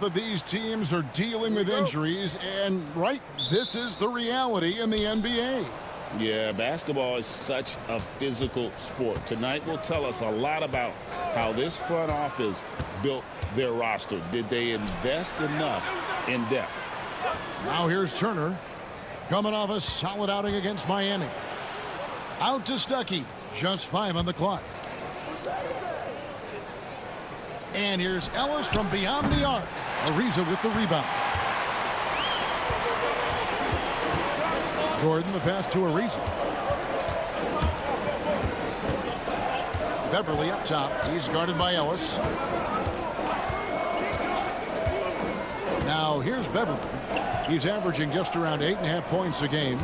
Of these teams are dealing with injuries, and this is the reality in the NBA. Yeah, basketball is such a physical sport. Tonight will tell us a lot about how this front office built their roster. Did they invest enough in depth? Now here's Turner, coming off a solid outing against Miami. Out to Stuckey, just 5 on the clock. And here's Ellis from beyond the arc. Ariza with the rebound. Gordon, the pass to Ariza. Beverly up top. He's guarded by Ellis. Now here's Beverly. He's averaging just around 8.5 points a game.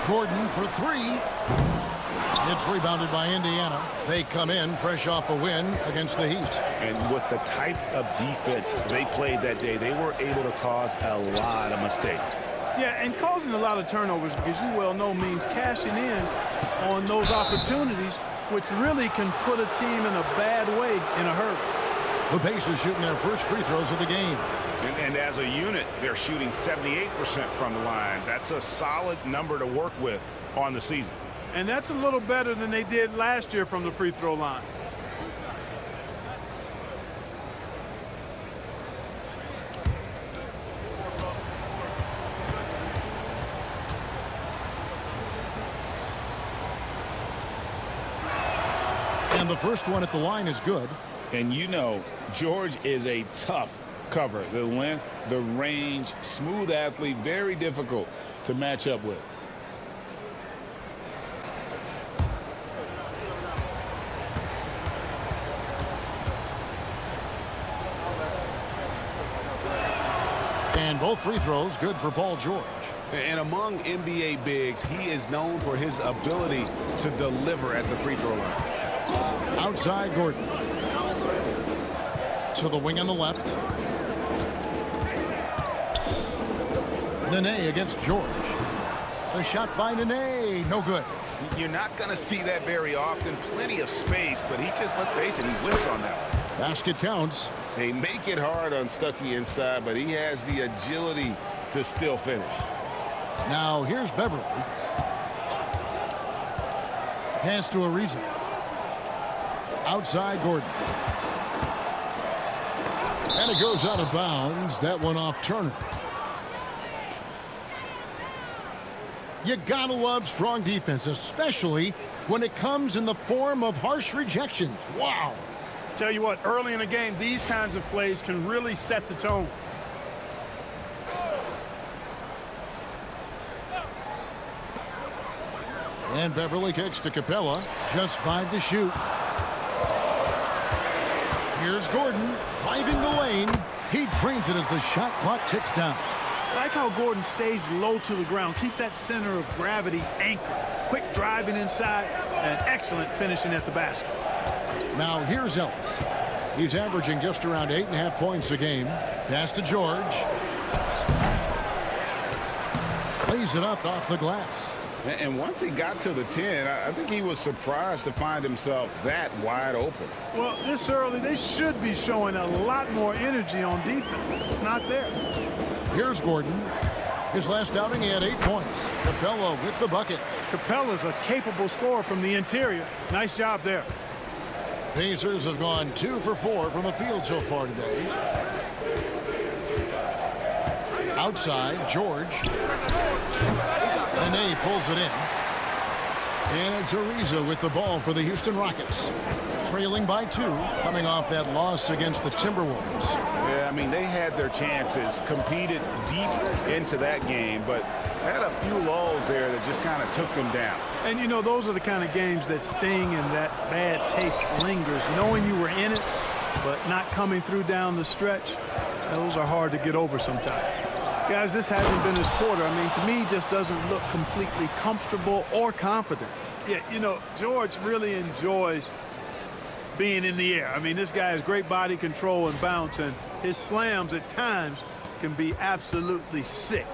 Gordon for 3. It's rebounded by Indiana. They come in fresh off a win against the Heat. And with the type of defense they played that day, they were able to cause a lot of mistakes. Yeah, and causing a lot of turnovers, because you well know means cashing in on those opportunities, which really can put a team in a bad way in a hurry. The Pacers shooting their first free throws of the game. And as a unit, they're shooting 78% from the line. That's a solid number to work with on the season. And that's a little better than they did last year from the free throw line. And the first one at the line is good. And you know, George is a tough cover. The length, the range, smooth athlete, very difficult to match up with. And both free throws good for Paul George. And among NBA bigs, he is known for his ability to deliver at the free throw line. Outside Gordon. To the wing on the left. Nene against George. The shot by Nene, no good. You're not going to see that very often. Plenty of space, but he just, let's face it, he whiffs on that one. Basket counts. They make it hard on Stuckey inside, but he has the agility to still finish. Now here's Beverly. Pass to Ariza. Outside Gordon. And it goes out of bounds. That one off Turner. You gotta love strong defense, especially when it comes in the form of harsh rejections. Wow. Tell you what, early in the game, these kinds of plays can really set the tone. And Beverly kicks to Capella. Just 5 to shoot. Here's Gordon, driving the lane. He drains it as the shot clock ticks down. I like how Gordon stays low to the ground, keeps that center of gravity anchored. Quick driving inside, and excellent finishing at the basket. Now here's Ellis. He's averaging just around 8.5 points a game. Pass to George. Lays it up off the glass. And once he got to the 10, I think he was surprised to find himself that wide open. Well, this early, they should be showing a lot more energy on defense. It's not there. Here's Gordon. His last outing, he had 8 points. Capella with the bucket. Capella's a capable scorer from the interior. Nice job there. Pacers have gone 2 for 4 from the field so far today. Outside, George. Nene pulls it in. And it's Ariza with the ball for the Houston Rockets. Trailing by 2, coming off that loss against the Timberwolves. Yeah, I mean, they had their chances, competed deep into that game, but had a few lulls there that just kind of took them down. And, you know, those are the kind of games that sting and that bad taste lingers. Knowing you were in it, but not coming through down the stretch, those are hard to get over sometimes. Guys, this hasn't been his quarter. I mean, to me, just doesn't look completely comfortable or confident. Yeah, you know, George really enjoys being in the air. I mean, this guy has great body control and bounce, and his slams at times can be absolutely sick.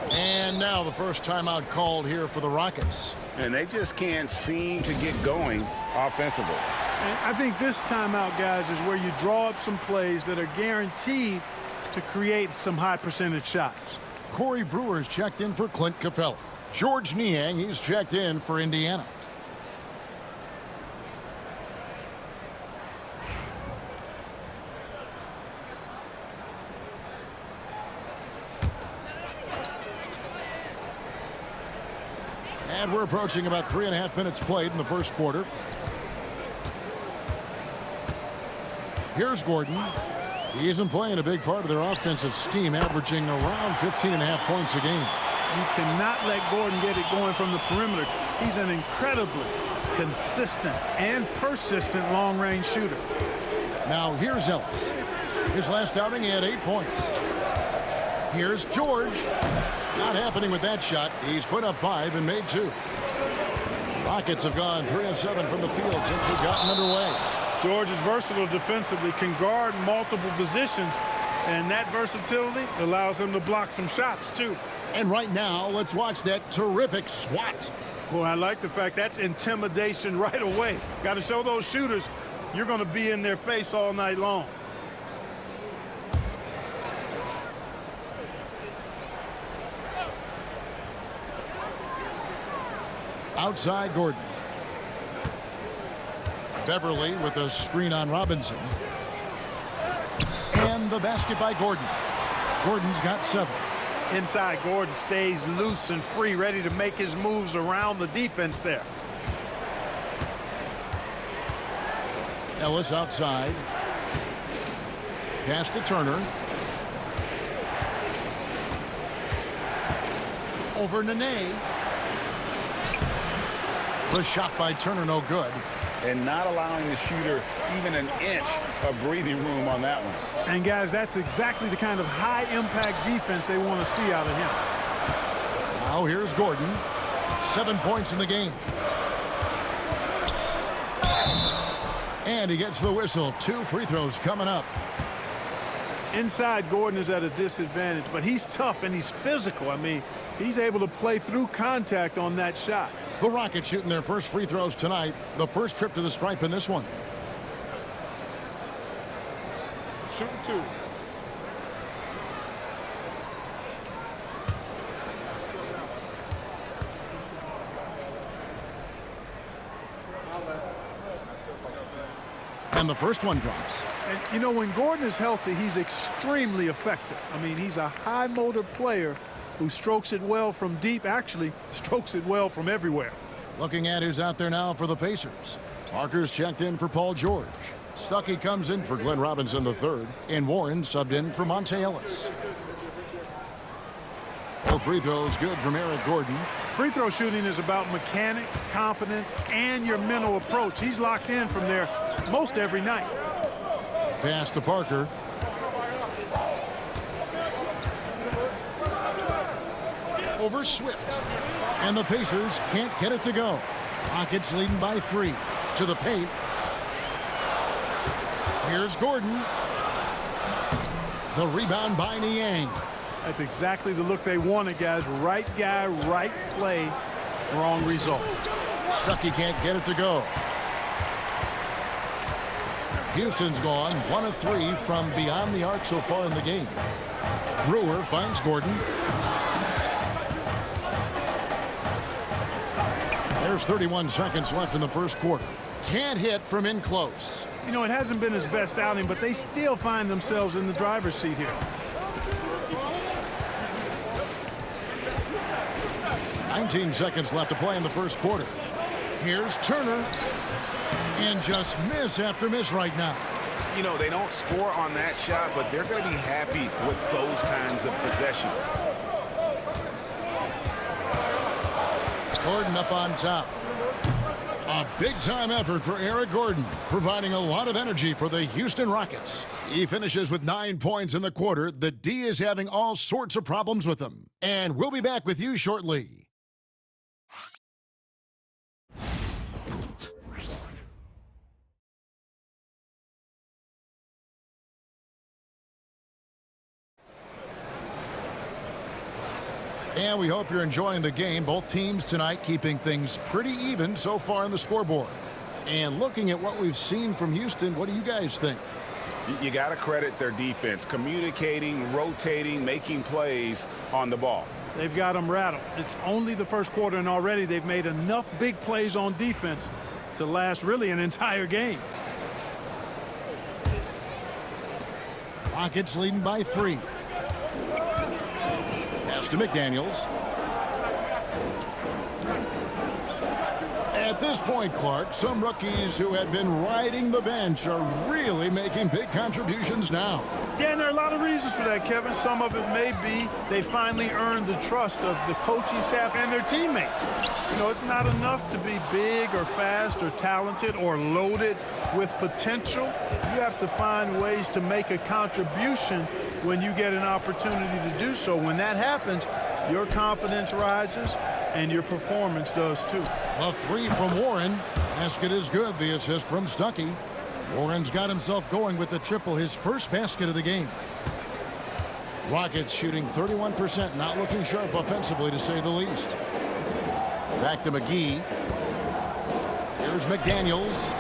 And now the first timeout called here for the Rockets. And they just can't seem to get going offensively. And I think this timeout, guys, is where you draw up some plays that are guaranteed to create some high percentage shots. Corey Brewer's checked in for Clint Capella. George Niang, he's checked in for Indiana. And we're approaching about 3.5 minutes played in the first quarter. Here's Gordon. He's been playing a big part of their offensive scheme, averaging around 15.5 points a game. You cannot let Gordon get it going from the perimeter. He's an incredibly consistent and persistent long-range shooter. Now here's Ellis. His last outing, he had 8 points. Here's George. Not happening with that shot. He's put up 5 and made 2. Rockets have gone 3 of 7 from the field since we've gotten underway. George is versatile defensively, can guard multiple positions, and that versatility allows him to block some shots, too. And right now, let's watch that terrific swat. Boy, I like the fact that's intimidation right away. Got to show those shooters you're going to be in their face all night long. Outside Gordon. Beverly with a screen on Robinson. And the basket by Gordon. Gordon's got 7. Inside, Gordon stays loose and free, ready to make his moves around the defense there. Ellis outside. Pass to Turner. Over Nene. The shot by Turner, no good. And not allowing the shooter even an inch of breathing room on that one. And, guys, that's exactly the kind of high-impact defense they want to see out of him. Now here's Gordon. 7 points in the game. And he gets the whistle. 2 free throws coming up. Inside, Gordon is at a disadvantage, but he's tough and he's physical. I mean, he's able to play through contact on that shot. The Rockets shooting their first free throws tonight. The first trip to the stripe in this one. Shooting 2. And the first one drops. And, you know, when Gordon is healthy, he's extremely effective. I mean, he's a high-motor player who strokes it well from deep, actually strokes it well from everywhere. Looking at who's out there now for the Pacers. Parker's checked in for Paul George. Stuckey comes in for Glenn Robinson III. And Warren subbed in for Monte Ellis. Both free throws good from Eric Gordon. Free throw shooting is about mechanics, confidence, and your mental approach. He's locked in from there most every night. Pass to Parker. Over Swift. And the Pacers can't get it to go. Rockets leading by 3. To the paint. Here's Gordon. The rebound by Niang. That's exactly the look they wanted, guys. Right guy, right play, wrong result. Stuckey can't get it to go. Houston's gone 1 of 3 from beyond the arc so far in the game. Brewer finds Gordon. There's 31 seconds left in the first quarter. Can't hit from in close. You know, it hasn't been his best outing, but they still find themselves in the driver's seat here. 19 seconds left to play in the first quarter. Here's Turner. And just miss after miss right now. You know, they don't score on that shot, but they're going to be happy with those kinds of possessions. Gordon up on top. A big-time effort for Eric Gordon, providing a lot of energy for the Houston Rockets. He finishes with 9 points in the quarter. The D is having all sorts of problems with him. And we'll be back with you shortly. And we hope you're enjoying the game. Both teams tonight keeping things pretty even so far on the scoreboard. And looking at what we've seen from Houston, what do you guys think? You got to credit their defense, communicating, rotating, making plays on the ball. They've got them rattled. It's only the first quarter, and already they've made enough big plays on defense to last really an entire game. Rockets leading by 3. Pass to McDaniels. At this point, Clark, some rookies who had been riding the bench are really making big contributions now. Yeah, and there are a lot of reasons for that, Kevin. Some of it may be they finally earned the trust of the coaching staff and their teammates. You know, it's not enough to be big or fast or talented or loaded with potential. You have to find ways to make a contribution when you get an opportunity to do so. When that happens, your confidence rises and your performance does too. A 3 from Warren. Basket is good. The assist from Stuckey. Warren's got himself going with the triple, his first basket of the game. Rockets shooting 31%, not looking sharp offensively to say the least. Back to McGee. Here's McDaniels.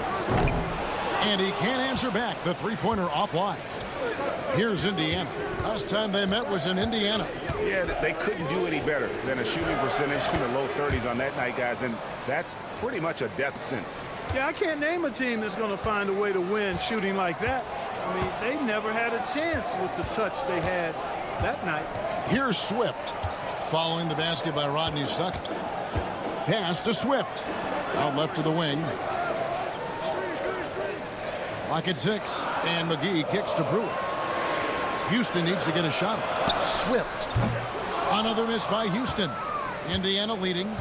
And he can't answer back. The three-pointer offline. Here's Indiana. Last time they met was in Indiana. Yeah, they couldn't do any better than a shooting percentage in the low 30s on that night, guys, and that's pretty much a death sentence. Yeah, I can't name a team that's going to find a way to win shooting like that. I mean, they never had a chance with the touch they had that night. Here's Swift. Following the basket by Rodney Stuckey. Pass to Swift. Out left to the wing. Rocket 6. And McGee kicks to Brewer. Houston needs to get a shot. Swift. Another miss by Houston. Indiana leading.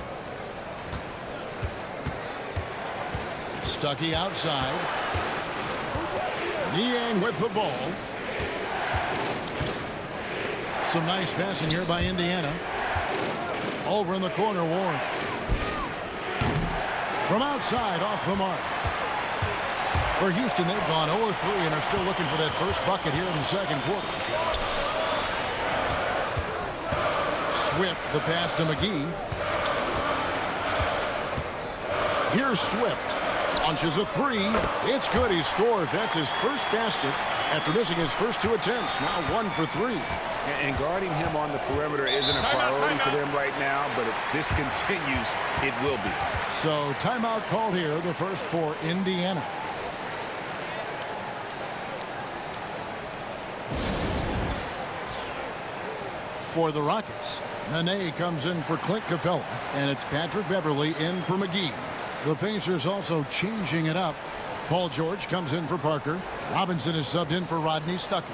Stuckey outside. Niang with the ball. Some nice passing here by Indiana. Over in the corner, Warren. From outside, off the mark. For Houston, they've gone 0-3 and are still looking for that first bucket here in the second quarter. Swift, the pass to McGee. Here's Swift. Launches a 3. It's good. He scores. That's his first basket after missing his first 2 attempts. Now 1 for 3. And guarding him on the perimeter isn't a priority for them right now, but if this continues, it will be. So timeout called here, the first for Indiana. For the Rockets, Nene comes in for Clint Capella, and it's Patrick Beverley in for McGee. The Pacers also changing it up. Paul George comes in for Parker. Robinson is subbed in for Rodney Stuckey.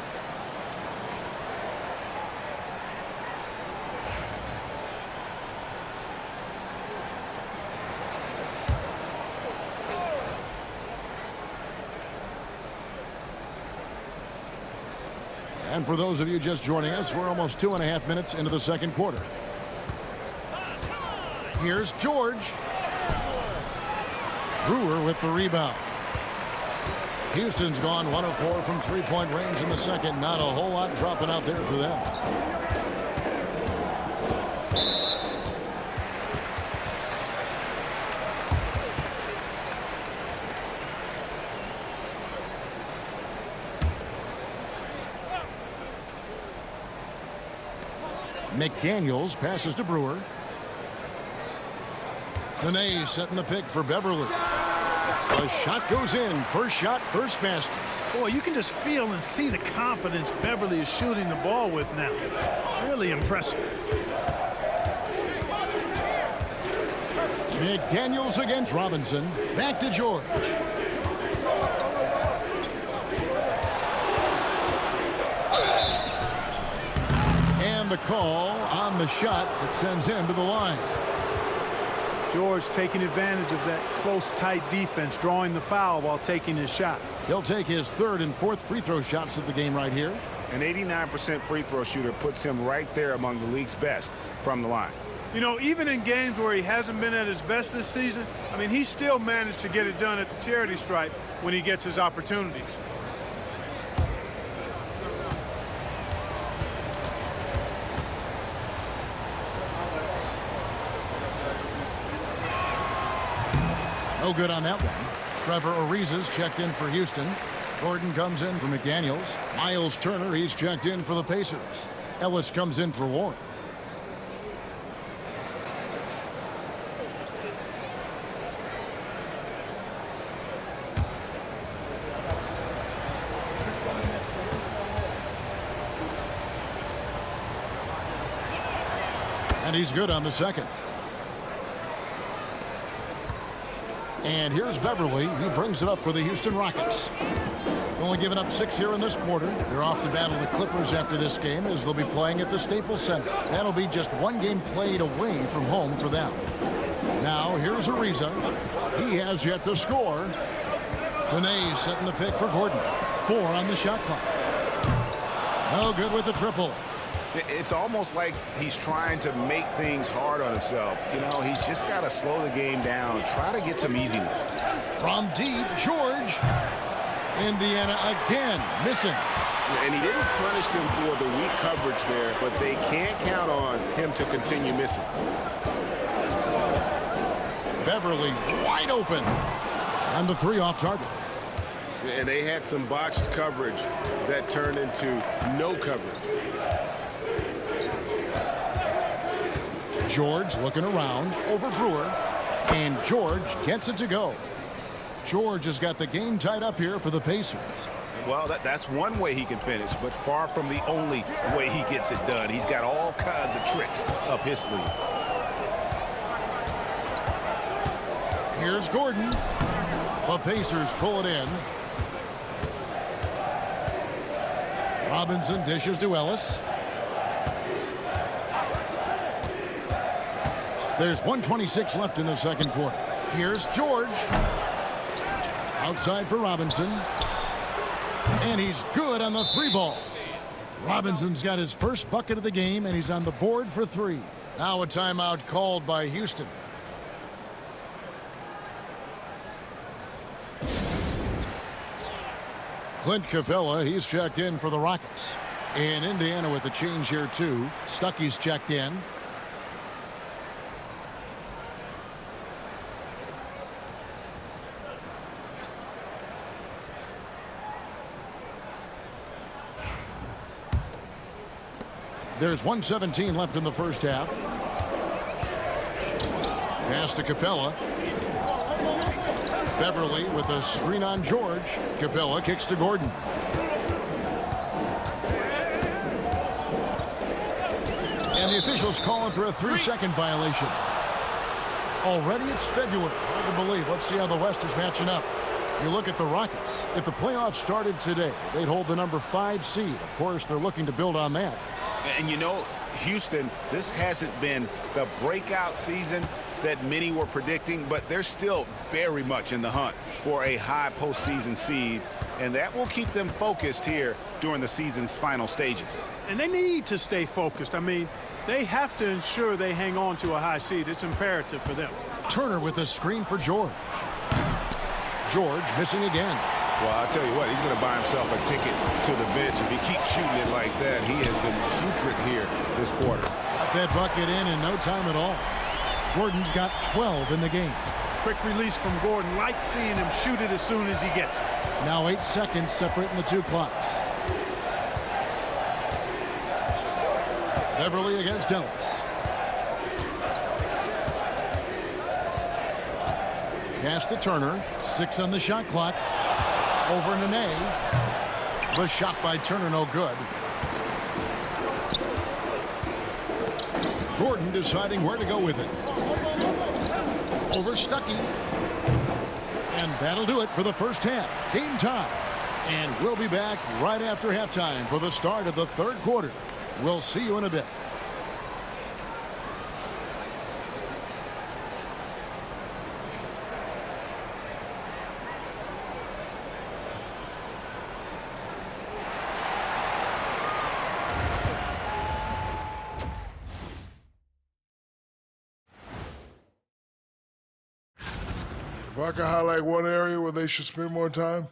And for those of you just joining us, we're almost 2.5 minutes into the second quarter. Here's George. Brewer with the rebound. Houston's gone 1 of 4 from three-point range in the second. Not a whole lot dropping out there for them. McDaniels passes to Brewer. Nene setting the pick for Beverley. The shot goes in. First shot, first basket. Boy, you can just feel and see the confidence Beverley is shooting the ball with now. Really impressive. McDaniels against Robinson. Back to George. And the call on the shot that sends him to the line. George taking advantage of that close, tight defense, drawing the foul while taking his shot. He'll take his third and fourth free throw shots of the game right here. An 89% free throw shooter puts him right there among the league's best from the line. You know, even in games where he hasn't been at his best this season, I mean, he still managed to get it done at the charity stripe when he gets his opportunities. No good on that one. Trevor Ariza's checked in for Houston. Gordon comes in for McDaniels. Miles Turner, he's checked in for the Pacers. Ellis comes in for Warren. And he's good on the second. And here's Beverly. He brings it up for the Houston Rockets. Only giving up 6 here in this quarter. They're off to battle the Clippers after this game as they'll be playing at the Staples Center. That'll be just one game played away from home for them. Now here's Ariza. He has yet to score. Benet setting the pick for Gordon. 4 on the shot clock. No good with the triple. It's almost like he's trying to make things hard on himself. You know, he's just got to slow the game down, try to get some easy ones. From deep, George. Indiana again missing. And he didn't punish them for the weak coverage there, but they can't count on him to continue missing. Beverly wide open. And the 3 off target. And they had some botched coverage that turned into no coverage. George looking around over Brewer. And George gets it to go. George has got the game tied up here for the Pacers. Well, that's one way he can finish, but far from the only way he gets it done. He's got all kinds of tricks up his sleeve. Here's Gordon. The Pacers pull it in. Robinson dishes to Ellis. There's 1:26 left in the second quarter. Here's George. Outside for Robinson. And he's good on the 3 ball. Robinson's got his first bucket of the game, and he's on the board for 3. Now a timeout called by Houston. Clint Capella, he's checked in for the Rockets. And Indiana with a change here, too. Stuckey's checked in. There's 1:17 left in the first half. Pass to Capella. Beverly with a screen on George. Capella kicks to Gordon. And the officials calling for a 3-second violation. Already it's February. Hard to believe. Let's see how the West is matching up. You look at the Rockets. If the playoffs started today, they'd hold the number 5 seed. Of course, they're looking to build on that. And you know, Houston, this hasn't been the breakout season that many were predicting, but they're still very much in the hunt for a high postseason seed, and that will keep them focused here during the season's final stages. And they need to stay focused. I mean, they have to ensure they hang on to a high seed. It's imperative for them. Turner with a screen for George. George missing again. Well, I'll tell you what, he's going to buy himself a ticket to the bench. If he keeps shooting it like that, he has been putrid here this quarter. Got that bucket in no time at all. Gordon's got 12 in the game. Quick release from Gordon. Like seeing him shoot it as soon as he gets it. Now 8 seconds separating the 2 clocks. Beverly against Ellis. Pass to Turner. 6 on the shot clock. Over Nene. The shot by Turner no good. Gordon deciding where to go with it. Over Stuckey. And that'll do it for the first half. Game time. And we'll be back right after halftime for the start of the 3rd quarter. We'll see you in a bit. If I could highlight one area where they should spend more time,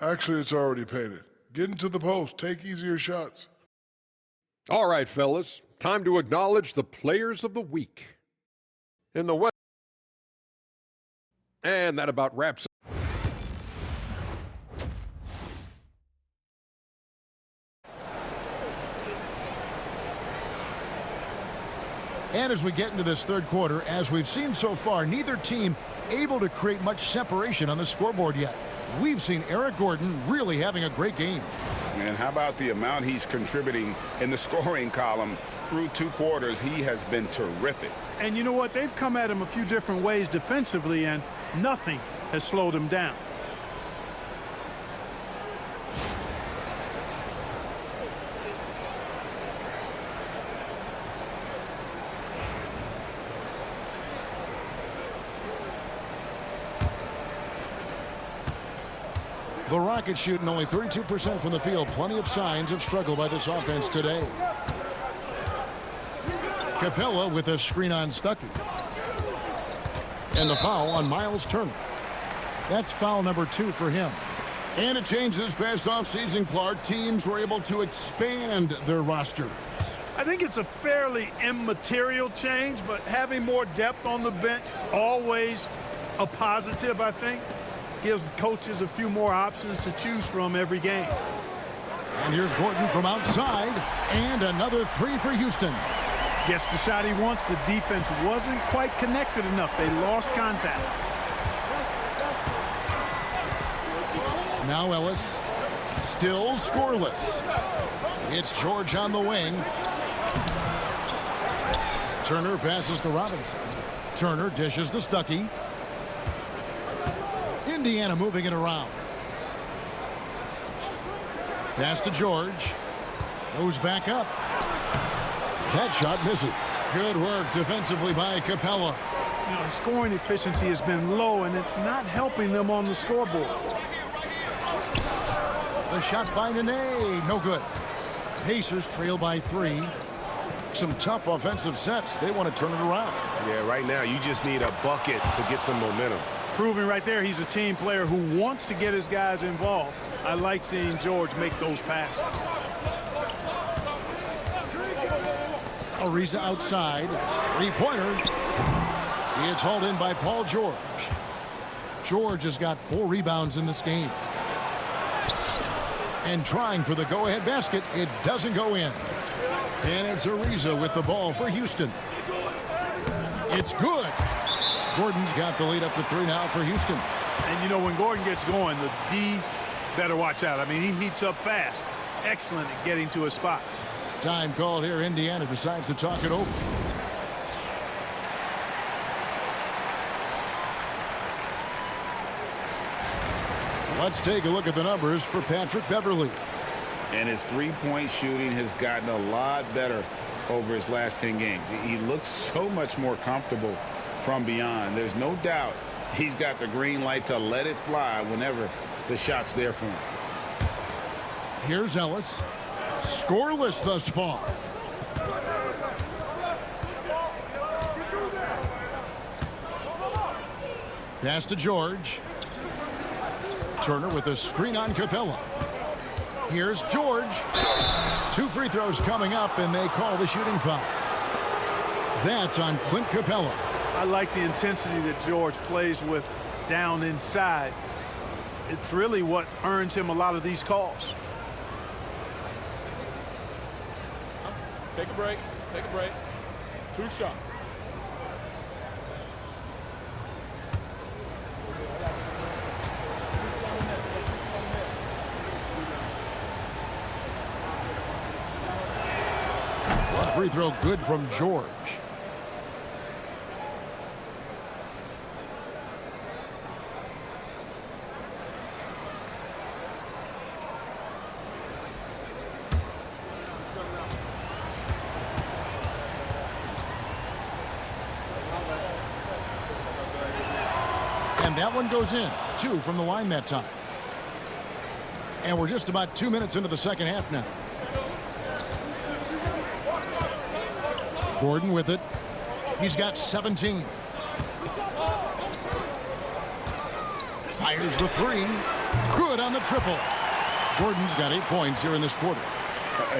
actually it's already painted. Get into the post, take easier shots. All right, fellas, time to acknowledge the players of the week. In the West. And that about wraps it. And as we get into this third quarter, as we've seen so far, neither team able to create much separation on the scoreboard yet. We've seen Eric Gordon really having a great game. And how about the amount he's contributing in the scoring column through 2 quarters? He has been terrific. And you know what? They've come at him a few different ways defensively, and nothing has slowed him down. The Rockets shooting only 32% from the field. Plenty of signs of struggle by this offense today. Capella with a screen on Stuckey. And the foul on Miles Turner. That's foul number 2 for him. And a change this past offseason, Clark. Teams were able to expand their roster. I think it's a fairly immaterial change, but having more depth on the bench, always a positive, I think. Gives coaches a few more options to choose from every game. And here's Gordon from outside, and another 3 for Houston. Gets the shot he wants. The defense wasn't quite connected enough. They lost contact. Now Ellis, still scoreless. It's George on the wing. Turner passes to Robinson. Turner dishes to Stuckey. Indiana moving it around. Pass to George. Goes back up. That shot misses. Good work defensively by Capella. You know, the scoring efficiency has been low, and it's not helping them on the scoreboard. The shot by Nene. No good. Pacers trail by 3. Some tough offensive sets. They want to turn it around. Yeah, right now you just need a bucket to get some momentum. Proving right there he's a team player who wants to get his guys involved. I like seeing George make those passes. Ariza outside. 3-pointer. It's hauled in by Paul George. George has got 4 rebounds in this game. And trying for the go-ahead basket. It doesn't go in. And it's Ariza with the ball for Houston. It's good. Gordon's got the lead up to 3 now for Houston. And you know, when Gordon gets going, the D better watch out. I mean, he heats up fast. Excellent at getting to his spots. Time called here. Indiana decides to talk it over. Let's take a look at the numbers for Patrick Beverley. And his 3-point shooting has gotten a lot better over his last 10 games. He looks so much more comfortable from beyond. There's no doubt he's got the green light to let it fly whenever the shot's there for him. Here's Ellis. Scoreless thus far. Pass to George. Turner with a screen on Capella. Here's George. 2 free throws coming up, and they call the shooting foul. That's on Clint Capella. I like the intensity that George plays with down inside. It's really what earns him a lot of these calls. Take a break. Take a break. 2 shots. One free throw good from George. And that one goes in. 2 from the line that time. And we're just about 2 minutes into the second half now. Gordon with it. He's got 17. Fires the 3. Good on the triple. Gordon's got 8 points here in this quarter.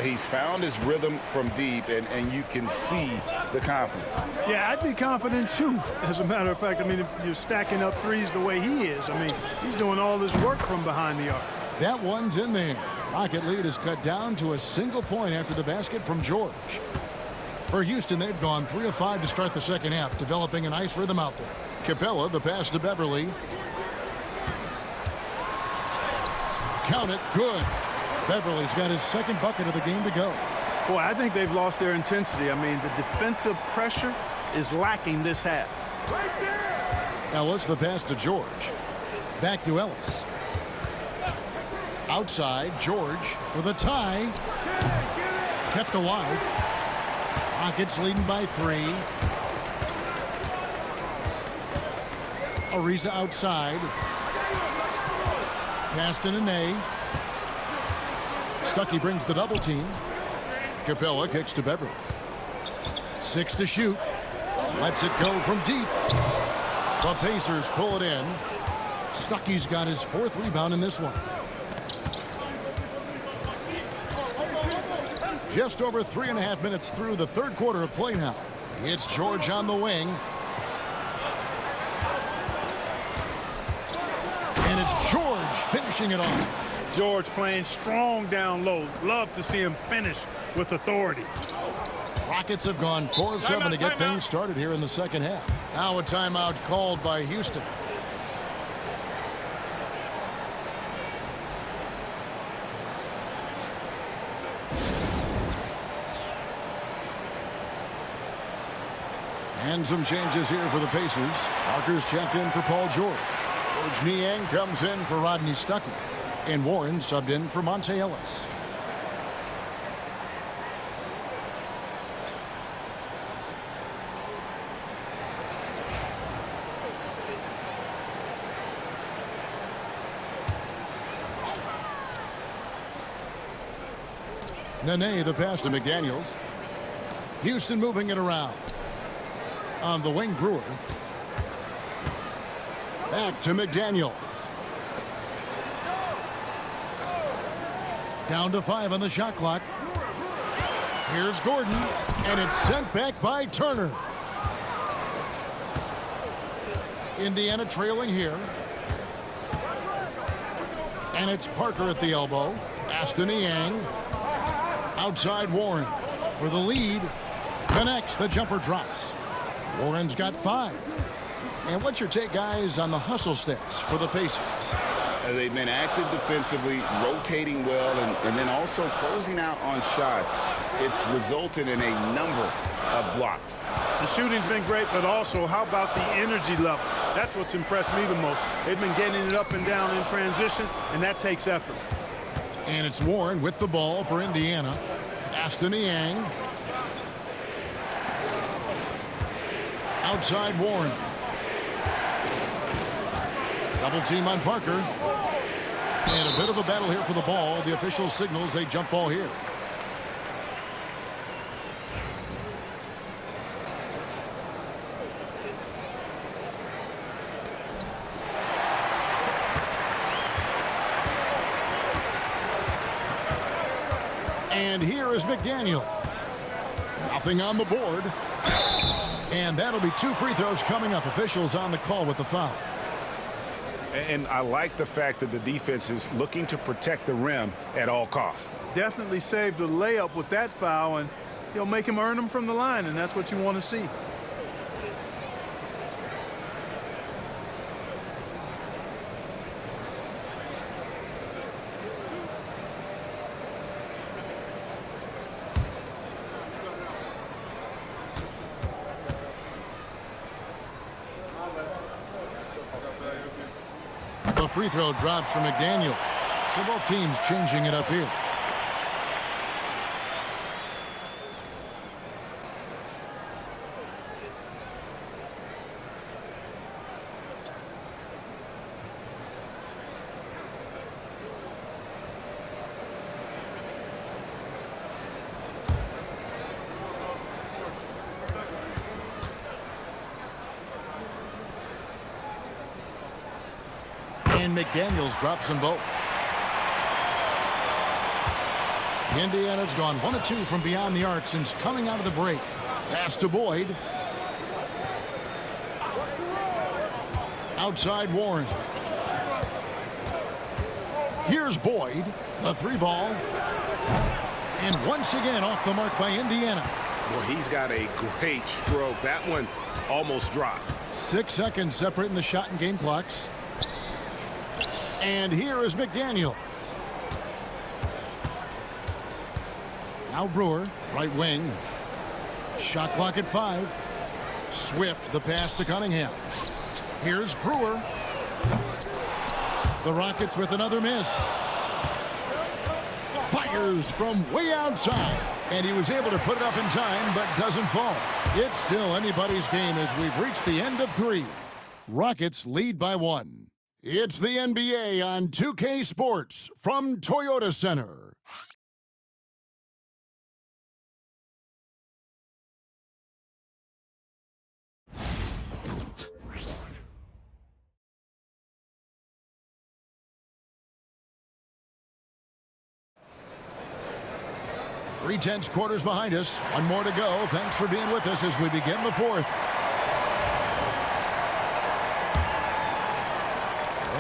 He's found his rhythm from deep, and you can see the confidence. Yeah, I'd be confident too. As a matter of fact, I mean, if you're stacking up threes the way he is, I mean, he's doing all this work from behind the arc. That one's in there. Rocket lead is cut down to a single point after the basket from George. For Houston, they've gone 3 of 5 to start the second half, developing a nice rhythm out there. Capella, the pass to Beverly. Count it, good. Beverly's got his second bucket of the game to go. Boy, I think they've lost their intensity. I mean, the defensive pressure is lacking this half. Ellis, the pass to George. Back to Ellis. Outside, George for the tie. Kept alive. Rockets leading by 3. Ariza outside. Pass to Nene. Stuckey brings the double team. Capella kicks to Beverly. 6 to shoot. Lets it go from deep. The Pacers pull it in. Stuckey's got his 4th rebound in this one. Just over 3.5 minutes through the third quarter of play now. It's George on the wing. And it's George finishing it off. George playing strong down low. Love to see him finish with authority. Rockets have gone 4 of 7 to get things started here in the second half. Now a timeout called by Houston. And some changes here for the Pacers. Parker's checked in for Paul George. George Niang comes in for Rodney Stuckey. And Warren subbed in for Monte Ellis. Nene, the pass to McDaniels. Houston moving it around. On the wing, Brewer. Back to McDaniels. Down to 5 on the shot clock. Here's Gordon, and it's sent back by Turner. Indiana trailing here. And it's Parker at the elbow. Aston Niang. Outside Warren for the lead. Connects, the jumper drops. Warren's got 5. And what's your take, guys, on the hustle stats for the Pacers? They've been active defensively, rotating well, and then also closing out on shots. It's resulted in a number of blocks. The shooting's been great, but also how about the energy level? That's what's impressed me the most. They've been getting it up and down in transition, and that takes effort. And it's Warren with the ball for Indiana. Aston Niang. Outside Warren. Double team on Parker. And a bit of a battle here for the ball. The official signals a jump ball here. And here is McDaniels. Nothing on the board. And that'll be 2 free throws coming up. Officials on the call with the foul. And I like the fact that the defense is looking to protect the rim at all costs. Definitely saved a layup with that foul, and he'll make him earn them from the line, and that's what you want to see. The free throw drops from McDaniels. So both teams changing it up here. And McDaniels drops them both. Indiana's gone 1 of 2 from beyond the arc since coming out of the break. Pass to Boyd. Outside Warren. Here's Boyd. The 3 ball. And once again off the mark by Indiana. Well, he's got a great stroke. That one almost dropped. 6 seconds separating the shot and game clocks. And here is McDaniels. Now Brewer, right wing. Shot clock at 5. Swift, the pass to Cunningham. Here's Brewer. The Rockets with another miss. Fires from way outside. And he was able to put it up in time, but doesn't fall. It's still anybody's game as we've reached the end of 3. Rockets lead by 1. It's the NBA on 2K Sports from Toyota Center. Three-tenths quarters behind us. One more to go. Thanks for being with us as we begin the 4th.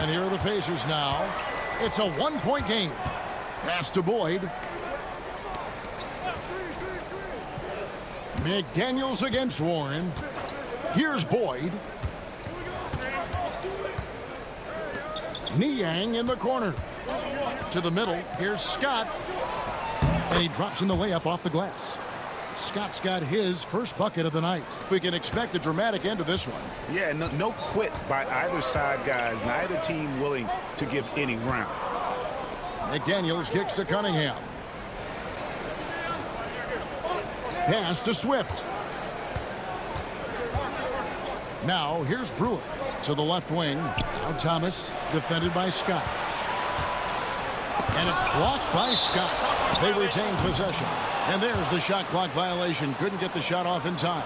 And here are the Pacers now. It's a one-point game. Pass to Boyd. McDaniels against Warren. Here's Boyd. Niang in the corner. To the middle. Here's Scott. And he drops in the layup off the glass. Scott's got his first bucket of the night. We can expect a dramatic end to this one. Yeah, no quit by either side, guys. Neither team willing to give any ground. McDaniels kicks to Cunningham. Pass to Swift. Now here's Brewer to the left wing. Now Thomas, defended by Scott. And it's blocked by Scott. They retain possession. And there's the shot clock violation. Couldn't get the shot off in time.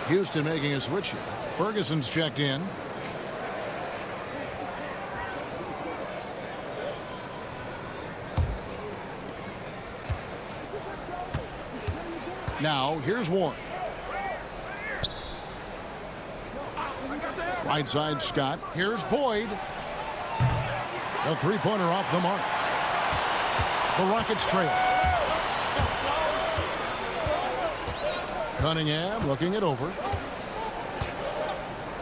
Houston making a switch here. Ferguson's checked in. Now, here's Warren. Right side, Scott. Here's Boyd. A three-pointer off the mark. The Rockets trail. Cunningham looking it over.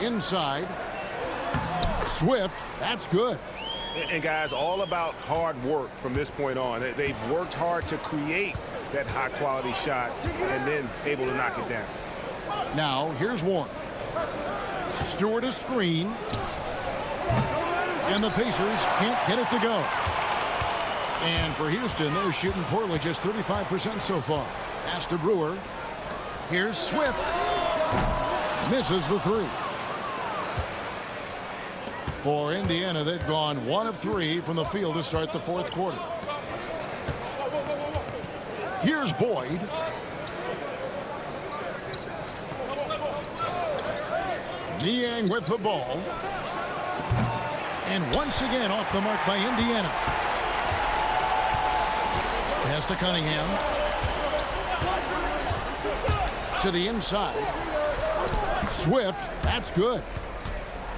Inside. Swift. That's good. And guys, all about hard work from this point on. They've worked hard to create that high-quality shot and then able to knock it down. Now, here's Warren. Stewart a screen. And the Pacers can't get it to go. And for Houston, they're shooting poorly, just 35% so far. Pass to Brewer. Here's Swift. Misses the 3. For Indiana, they've gone 1 of 3 from the field to start the 4th quarter. Here's Boyd. Niang with the ball. And once again off the mark by Indiana. Pass to Cunningham. To the inside. Swift, that's good.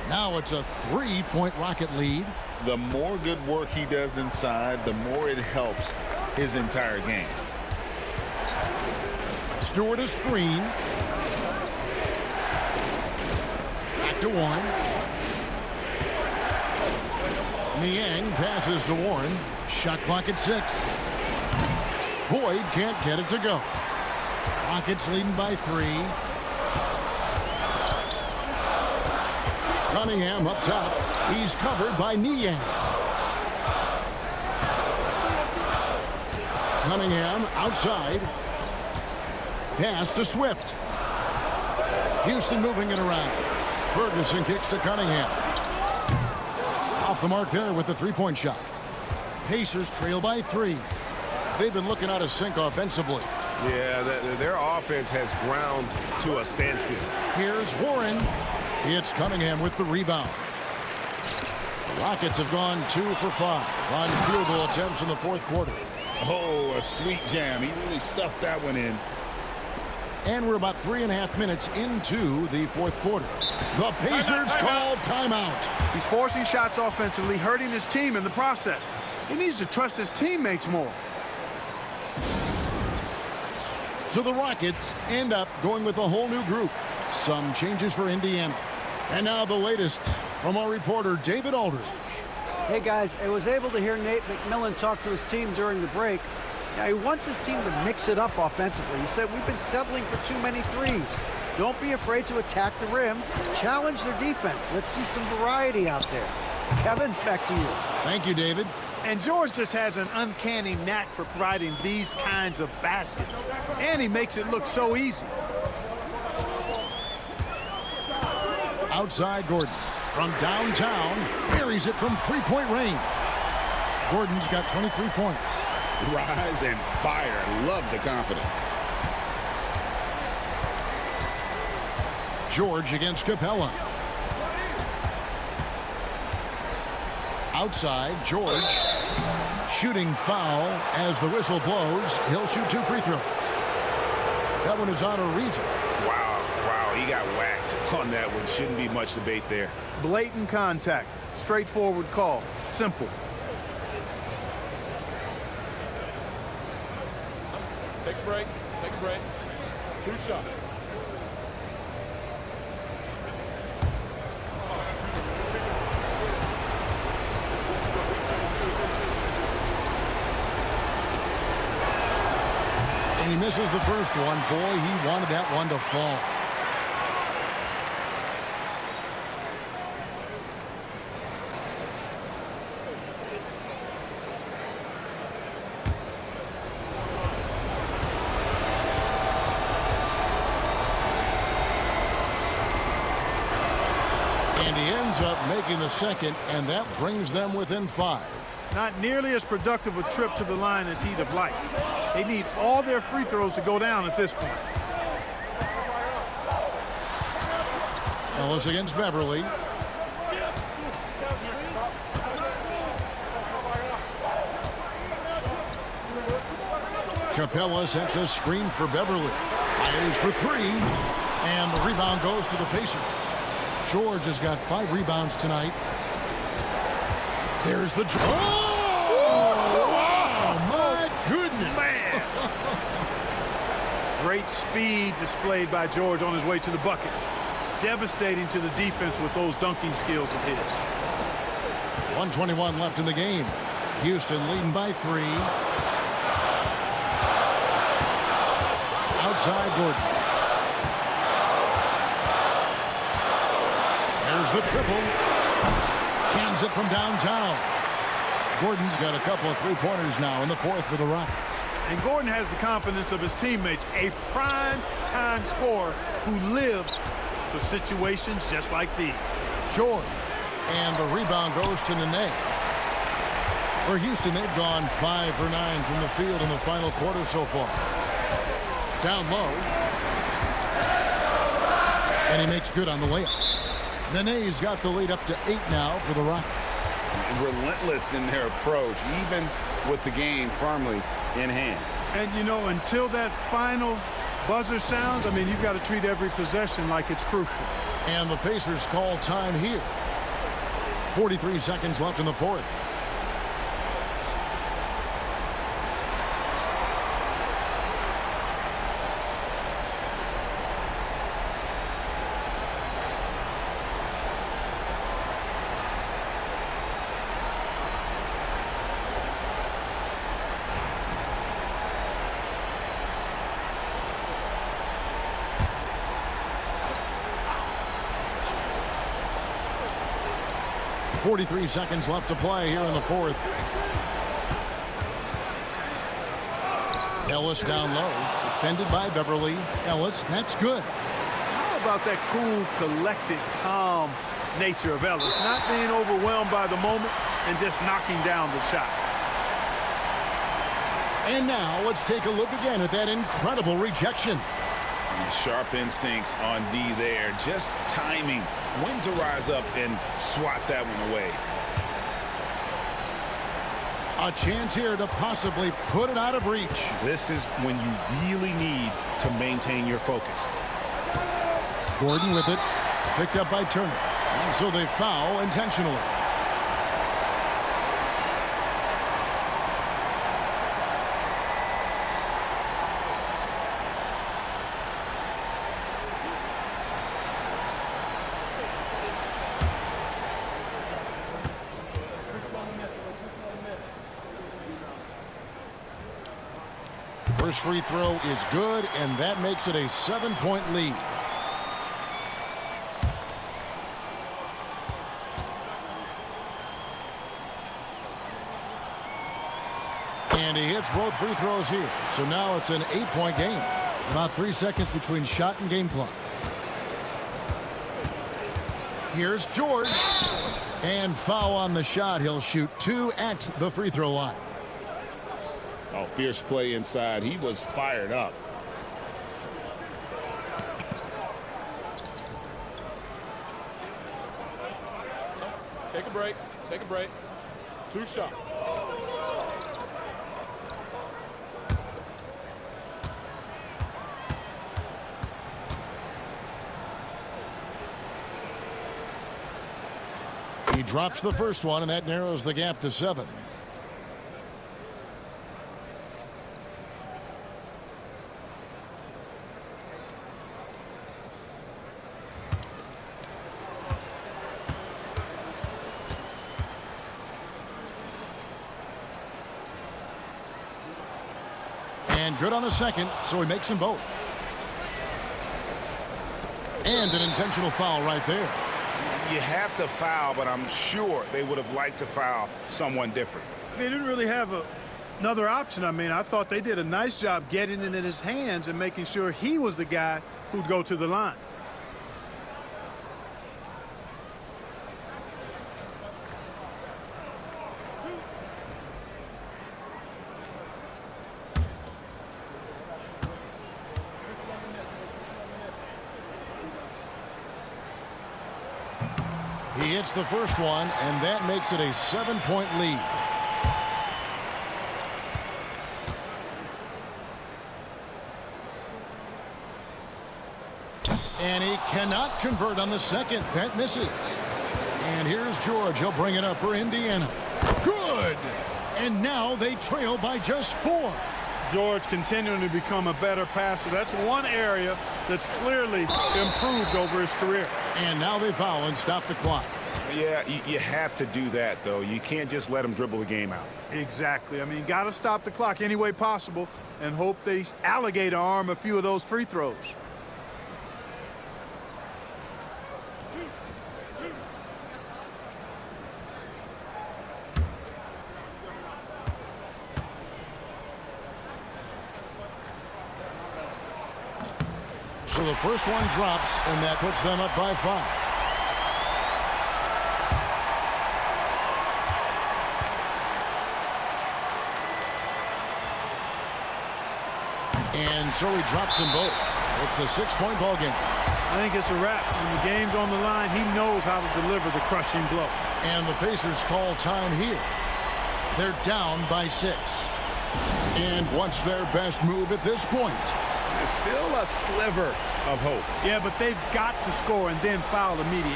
Now it's a 3-point Rocket lead. The more good work he does inside, the more it helps his entire game. Stewart a screen. Back to Warren. Niang passes to Warren. Shot clock at 6. Boyd can't get it to go. Rockets leading by 3. Cunningham up top. He's covered by Niang. Cunningham outside. Pass to Swift. Houston moving it around. Ferguson kicks to Cunningham. Off the mark there with the 3-point shot. Pacers trail by 3. They've been looking out of sync offensively. Yeah, their offense has ground to a standstill. Here's Warren. It's Cunningham with the rebound. The Rockets have gone 2 for 5 on field goal attempts in the 4th quarter. Oh, a sweet jam. He really stuffed that one in. And we're about 3.5 minutes into the 4th quarter. The Pacers call timeout. He's forcing shots offensively, hurting his team in the process. He needs to trust his teammates more. So the Rockets end up going with a whole new group. Some changes for Indiana. And now the latest from our reporter, David Aldridge. Hey, guys, I was able to hear Nate McMillan talk to his team during the break. He wants his team to mix it up offensively. He said, we've been settling for too many threes. Don't be afraid to attack the rim. Challenge their defense. Let's see some variety out there. Kevin, back to you. Thank you, David. And George just has an uncanny knack for providing these kinds of baskets. And he makes it look so easy. Outside Gordon. From downtown, buries it from three-point range. Gordon's got 23 points. Rise and fire. Love the confidence. George against Capella. Outside, George. Shooting foul as the whistle blows. He'll shoot 2 free throws. That one is on Ariza. Wow, he got whacked on that one. Shouldn't be much debate there. Blatant contact. Straightforward call. Simple. Take a break. Take a break. 2 shots. And he misses the first one. Boy, he wanted that one to fall. And he ends up making the second, and that brings them within 5. Not nearly as productive a trip to the line as he'd have liked. They need all their free throws to go down at this point. Ellis against Beverly. Capella sets a screen for Beverly. Fires for 3. And the rebound goes to the Pacers. George has got 5 rebounds tonight. There's the... Oh! Wow! My goodness! Man! Great speed displayed by George on his way to the bucket. Devastating to the defense with those dunking skills of his. 1:21 left in the game. Houston leading by 3. Outside Gordon. There's the triple. Cans it from downtown. Gordon's got a couple of three-pointers now in the 4th for the Rockets. And Gordon has the confidence of his teammates, a prime-time scorer who lives for situations just like these. George. And the rebound goes to Nene. For Houston, they've gone 5 for 9 from the field in the final quarter so far. Down low. And he makes good on the layup. Nene's got the lead up to 8 now for the Rockets. Relentless in their approach, even with the game firmly in hand. And, you know, until that final buzzer sounds, I mean, you've got to treat every possession like it's crucial. And the Pacers call time here. 43 seconds left in the 4th. .43 seconds left to play here in the 4th. Ellis down low. Defended by Beverly. Ellis, that's good. How about that cool, collected, calm nature of Ellis? Not being overwhelmed by the moment and just knocking down the shot. And now let's take a look again at that incredible rejection. Sharp instincts on D there. Just timing when to rise up and swat that one away. A chance here to possibly put it out of reach. This is when you really need to maintain your focus. Gordon with it. Picked up by Turner. And so they foul intentionally. First free throw is good, and that makes it a 7-point lead. And he hits both free throws here. So now it's an 8-point game. About 3 seconds between shot and game clock. Here's George. And foul on the shot. He'll shoot 2 at the free throw line. Oh, fierce play inside. He was fired up. Take a break. Take a break. 2 shots. He drops the first one, and that narrows the gap to 7. And good on the second, so he makes them both. And an intentional foul right there. You have to foul, but I'm sure they would have liked to foul someone different. They didn't really have another option. I mean, I thought they did a nice job getting it in his hands and making sure he was the guy who'd go to the line. He hits the first one, and that makes it a 7-point lead. And he cannot convert on the second. That misses. And here's George. He'll bring it up for Indiana. Good! And now they trail by just 4. George continuing to become a better passer. That's one area that's clearly improved over his career. And now they foul and stop the clock. Yeah, you have to do that, though. You can't just let him dribble the game out. Exactly. I mean, got to stop the clock any way possible and hope they alligator arm a few of those free throws. So the first one drops, and that puts them up by 5. And so he drops them both. It's a 6-point ball game. I think it's a wrap. When the game's on the line, he knows how to deliver the crushing blow. And the Pacers call time here. They're down by 6. And what's their best move at this point? There's still a sliver of hope. Yeah, but they've got to score and then foul immediately.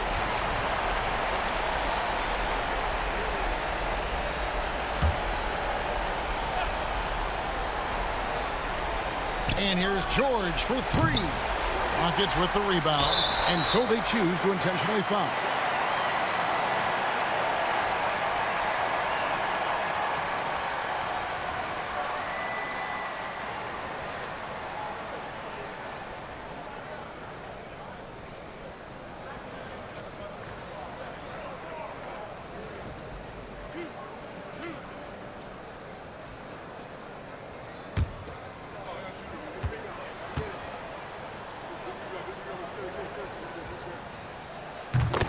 And here's George for 3. Rockets with the rebound, and so they choose to intentionally foul.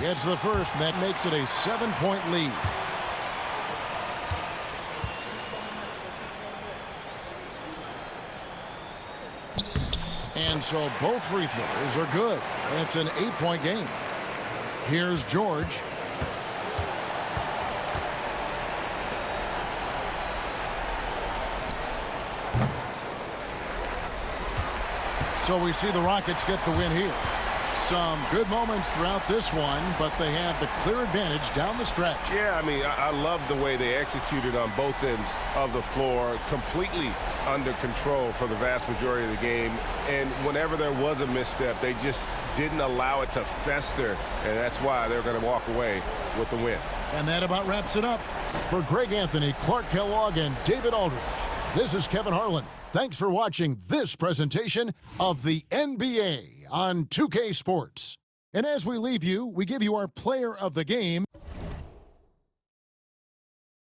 Gets the first, and that makes it a 7-point lead. And so both free throws are good. And it's an 8-point game. Here's George. So we see the Rockets get the win here. Some good moments throughout this one, but they had the clear advantage down the stretch. Yeah, I mean, I love the way they executed on both ends of the floor, completely under control for the vast majority of the game. And whenever there was a misstep, they just didn't allow it to fester, and that's why they're going to walk away with the win. And that about wraps it up. For Greg Anthony, Clark Kellogg, and David Aldridge, this is Kevin Harlan Thanks for watching this presentation of the NBA on 2K Sports. And as we leave you, we give you our player of the game.